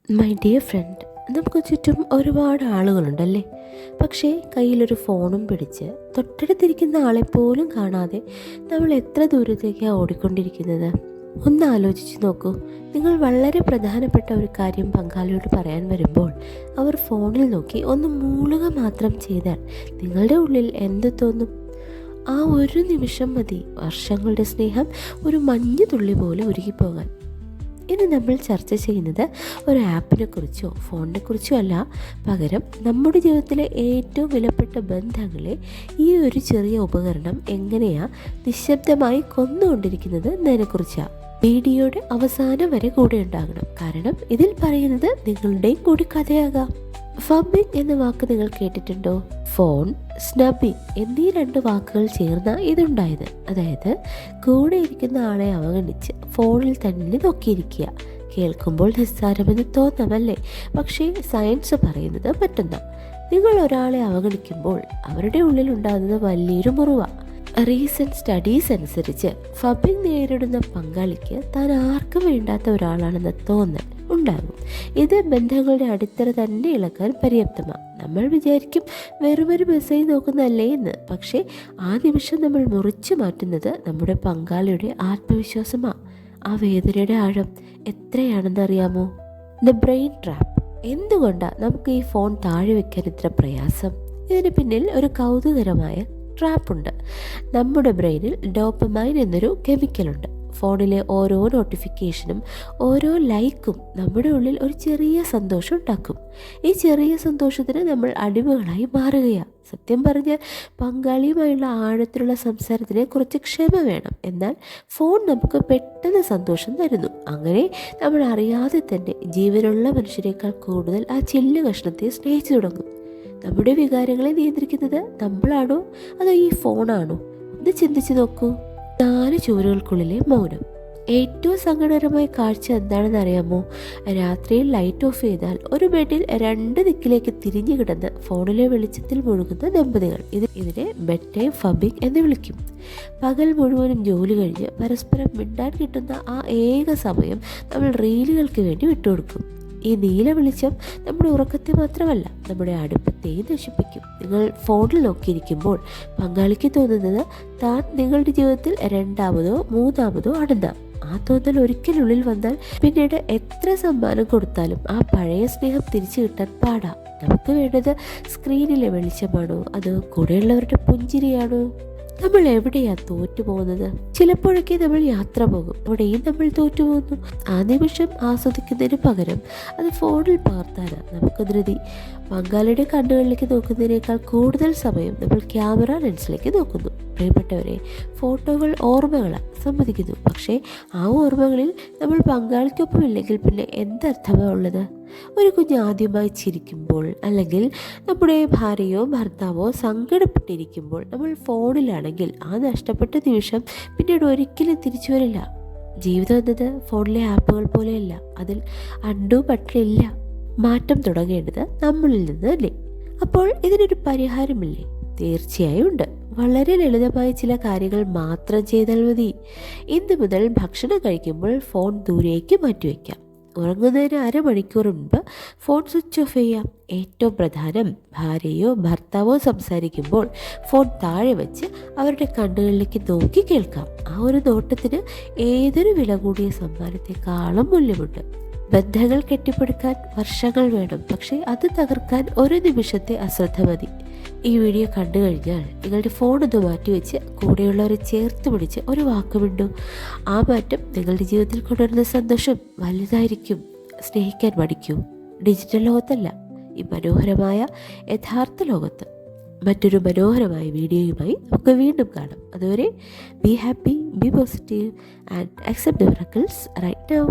My dear friend, നമുക്ക് ചുറ്റും ഒരുപാട് ആളുകളുണ്ടല്ലേ. പക്ഷേ കയ്യിലൊരു ഫോണും പിടിച്ച് തൊട്ടടുത്തിരിക്കുന്ന ആളെപ്പോലും കാണാതെ നമ്മൾ എത്ര ദൂരത്തേക്കാണ് ഓടിക്കൊണ്ടിരിക്കുന്നത്. ഒന്ന് ആലോചിച്ച് നോക്കൂ. നിങ്ങൾ വളരെ പ്രധാനപ്പെട്ട ഒരു കാര്യം പങ്കാളിയോട് പറയാൻ വരുമ്പോൾ അവർ ഫോണിൽ നോക്കി ഒന്ന് മൂളുക മാത്രം ചെയ്താൽ നിങ്ങളുടെ ഉള്ളിൽ എന്ത് തോന്നും? ആ ഒരു നിമിഷം മതി വർഷങ്ങളുടെ സ്നേഹം ഒരു മഞ്ഞു തുള്ളി പോലെ ഉരുകിപ്പോകാൻ. ഇന്ന് നമ്മൾ ചർച്ച ചെയ്യുന്നത് ഒരു ആപ്പിനെ കുറിച്ചോ ഫോണിനെ കുറിച്ചോ അല്ല, പകരം നമ്മുടെ ജീവിതത്തിലെ ഏറ്റവും വിലപ്പെട്ട ബന്ധങ്ങളെ ഈ ഒരു ചെറിയ ഉപകരണം എങ്ങനെയാണ് നിശബ്ദമായി കൊന്നുകൊണ്ടിരിക്കുന്നത് എന്നതിനെക്കുറിച്ചാണ്. വീഡിയോയുടെ അവസാനം വരെ കൂടെ ഉണ്ടാകണം, കാരണം ഇതിൽ പറയുന്നത് നിങ്ങളുടെയും കൂടി കഥയാകാം. ഫബ്ബിംഗ് എന്ന വാക്ക് നിങ്ങൾ കേട്ടിട്ടുണ്ടോ? ഫോൺ, സ്നബിംഗ് എന്നീ രണ്ട് വാക്കുകൾ ചേർന്ന ഇതുണ്ടായത്. അതായത് കൂടെ ഇരിക്കുന്ന ആളെ അവഗണിച്ച് ഫോണിൽ തന്നെ നോക്കിയിരിക്കുക. കേൾക്കുമ്പോൾ നിസ്സാരമെന്ന് തോന്നാമല്ലേ? പക്ഷേ സയൻസ് പറയുന്നത് മറ്റൊന്നാ. നിങ്ങൾ ഒരാളെ അവഗണിക്കുമ്പോൾ അവരുടെ ഉള്ളിൽ ഉണ്ടാകുന്നത് വലിയൊരു മുറിവാണ്. റീസെൻറ്റ് സ്റ്റഡീസ് അനുസരിച്ച് ഫബ്ബിംഗ് നേരിടുന്ന പങ്കാളിക്ക് താൻ ആർക്കും വേണ്ടാത്ത ഒരാളാണെന്ന തോന്നൽ ഉണ്ടാകും. ഇത് ബന്ധങ്ങളുടെ അടിത്തറ തന്നെ ഇളക്കാൻ പര്യാപ്തമാണ്. നമ്മൾ വിചാരിക്കും വെറുമൊരു മെസ്സേജ് നോക്കുന്നതല്ലേ എന്ന്. പക്ഷേ ആ നിമിഷം നമ്മൾ മുറിച്ചു മാറ്റുന്നത് നമ്മുടെ പങ്കാളിയുടെ ആത്മവിശ്വാസമാണ്. ആ വേദനയുടെ ആഴം എത്രയാണെന്നറിയാമോ? The brain trap. എന്തുകൊണ്ടാണ് നമുക്ക് ഈ ഫോൺ താഴെ വെക്കാൻ ഇത്ര പ്രയാസം? ഇതിന് പിന്നിൽ ഒരു കൗതുകരമായ ട്രാപ്പുണ്ട്. നമ്മുടെ ബ്രെയിനിൽ ഡോപ്പമൈൻ എന്നൊരു കെമിക്കലുണ്ട്. ഫോണിലെ ഓരോ നോട്ടിഫിക്കേഷനും ഓരോ ലൈക്കും നമ്മുടെ ഉള്ളിൽ ഒരു ചെറിയ സന്തോഷം ഉണ്ടാക്കും. ഈ ചെറിയ സന്തോഷത്തിന് നമ്മൾ അടിമകളായി മാറുകയാണ്. സത്യം പറഞ്ഞാൽ പങ്കാളിയുമായുള്ള ആഴത്തിലുള്ള സംസാരത്തിന് കുറച്ച് ക്ഷമ വേണം. എന്നാൽ ഫോൺ നമുക്ക് പെട്ടെന്ന് സന്തോഷം തരുന്നു. അങ്ങനെ നമ്മൾ അറിയാതെ തന്നെ ജീവനുള്ള മനുഷ്യരെക്കാൾ കൂടുതൽ ആ ചില്ല് കഷ്ണത്തെ സ്നേഹിച്ചു തുടങ്ങും. നമ്മുടെ വികാരങ്ങളെ നിയന്ത്രിക്കുന്നത് നമ്മളാണോ അതോ ഈ ഫോണാണോ? ഒന്ന് ചിന്തിച്ച് നോക്കൂ. 4 ചുവരുകൾക്കുള്ളിലെ മൗനം. ഏറ്റവും സങ്കടകരമായ കാഴ്ച എന്താണെന്ന് അറിയാമോ? രാത്രിയിൽ ലൈറ്റ് ഓഫ് ചെയ്താൽ ഒരു ബെഡിൽ 2 ദിക്കിലേക്ക് തിരിഞ്ഞു കിടന്ന് ഫോണിലെ വെളിച്ചത്തിൽ മുഴുകുന്ന ദമ്പതികൾ. ഇതിനെ ബെഡ് ടൈം ഫബ്ബിംഗ് എന്ന് വിളിക്കും. പകൽ മുഴുവനും ജോലി കഴിഞ്ഞ് പരസ്പരം മിണ്ടാൻ കിട്ടുന്ന ആ ഏക സമയം നമ്മൾ റീലുകൾക്ക് വേണ്ടി വിട്ടുകൊടുക്കും. ഈ നീല വെളിച്ചം നമ്മുടെ ഉറക്കത്തെ മാത്രമല്ല, നമ്മുടെ അടുപ്പത്തെയും നശിപ്പിക്കും. നിങ്ങൾ ഫോണിൽ നോക്കിയിരിക്കുമ്പോൾ പങ്കാളിക്ക് തോന്നുന്നത് താൻ നിങ്ങളുടെ ജീവിതത്തിൽ 2ാമതോ 3ാമതോ ആണെന്ന ആ തോന്നൽ ഒരിക്കലുള്ളിൽ വന്നാൽ പിന്നീട് എത്ര സമ്മാനം കൊടുത്താലും ആ പഴയ സ്നേഹം തിരിച്ചു കിട്ടാൻ പാടാ. നമുക്ക് വേണ്ടത് സ്ക്രീനിലെ വെളിച്ചമാണോ അതോ കൂടെയുള്ളവരുടെ പുഞ്ചിരിയാണോ? നമ്മൾ എവിടെയാണ് തോറ്റുപോകുന്നത്? ചിലപ്പോഴൊക്കെ നമ്മൾ യാത്ര പോകും, അവിടെയും നമ്മൾ തോറ്റുപോകുന്നു. ആ നിമിഷം ആസ്വദിക്കുന്നതിന് പകരം അത് ഫോണിൽ പകർത്താനാണ് നമുക്ക് ധൃതി. പങ്കാളിയുടെ കണ്ണുകളിലേക്ക് നോക്കുന്നതിനേക്കാൾ കൂടുതൽ സമയം നമ്മൾ ക്യാമറ ലെൻസിലേക്ക് നോക്കുന്നു. പ്രിയപ്പെട്ടവരെ, ഫോട്ടോകൾ ഓർമ്മകളാണ്, സമ്മതിക്കുന്നു. പക്ഷേ ആ ഓർമ്മകളിൽ നമ്മൾ പങ്കാളിക്കൊപ്പം ഇല്ലെങ്കിൽ പിന്നെ എന്തർത്ഥമാണ് ഉള്ളത്? ഒരു കുഞ്ഞ് ആദ്യമായി ചിരിക്കുമ്പോൾ, അല്ലെങ്കിൽ നമ്മുടെ ഭാര്യയോ ഭർത്താവോ സങ്കടപ്പെട്ടിരിക്കുമ്പോൾ നമ്മൾ ഫോണിലാണെങ്കിൽ ആ നഷ്ടപ്പെട്ട നിമിഷം പിന്നീട് ഒരിക്കലും തിരിച്ചു വരില്ല. ജീവിതം എന്നത് ഫോണിലെ ആപ്പുകൾ പോലെയല്ല. അതിൽ അണ്ടു ബട്ടണില്ല. മാറ്റം തുടങ്ങേണ്ടത് നമ്മളിൽ നിന്ന് തന്നെ. അപ്പോൾ ഇതിനൊരു പരിഹാരമില്ലേ? തീർച്ചയായും ഉണ്ട്. വളരെ ലളിതമായ ചില കാര്യങ്ങൾ മാത്രം ചെയ്താൽ മതി. ഇന്ന് മുതൽ ഭക്ഷണം കഴിക്കുമ്പോൾ ഫോൺ ദൂരേക്ക് മാറ്റിവെക്കാം. ഉറങ്ങുന്നതിന് അരമണിക്കൂർ മുൻപ് ഫോൺ സ്വിച്ച് ഓഫ് ചെയ്യാം. ഏറ്റവും പ്രധാനം, ഭാര്യയോ ഭർത്താവോ സംസാരിക്കുമ്പോൾ ഫോൺ താഴെ വെച്ച് അവരുടെ കണ്ണുകളിലേക്ക് നോക്കി കേൾക്കാം. ആ ഒരു നോട്ടത്തിന് ഏതൊരു വില കൂടിയ സമ്മാനത്തെക്കാളും മൂല്യമുണ്ട്. ബന്ധങ്ങൾ കെട്ടിപ്പടുക്കാൻ വർഷങ്ങൾ വേണം, പക്ഷേ അത് തകർക്കാൻ ഒരു നിമിഷത്തെ അശ്രദ്ധ മതി. ഈ വീഡിയോ കണ്ടു കഴിഞ്ഞാൽ നിങ്ങളുടെ ഫോൺ ഒന്ന് മാറ്റിവെച്ച് കൂടെയുള്ളവരെ ചേർത്ത് പിടിച്ച് ഒരു വാക്കുമിണ്ടു. ആ മാറ്റം നിങ്ങളുടെ ജീവിതത്തിൽ കൊണ്ടുവരുന്ന സന്തോഷം വലുതായിരിക്കും. സ്നേഹിക്കാൻ പഠിക്കൂ. ഡിജിറ്റൽ ലോകത്തല്ല, ഈ മനോഹരമായ യഥാർത്ഥ ലോകത്ത്. മറ്റൊരു മനോഹരമായ വീഡിയോയുമായി നമുക്ക് വീണ്ടും കാണാം. അതുവരെ be happy, be positive and accept the miracles right now.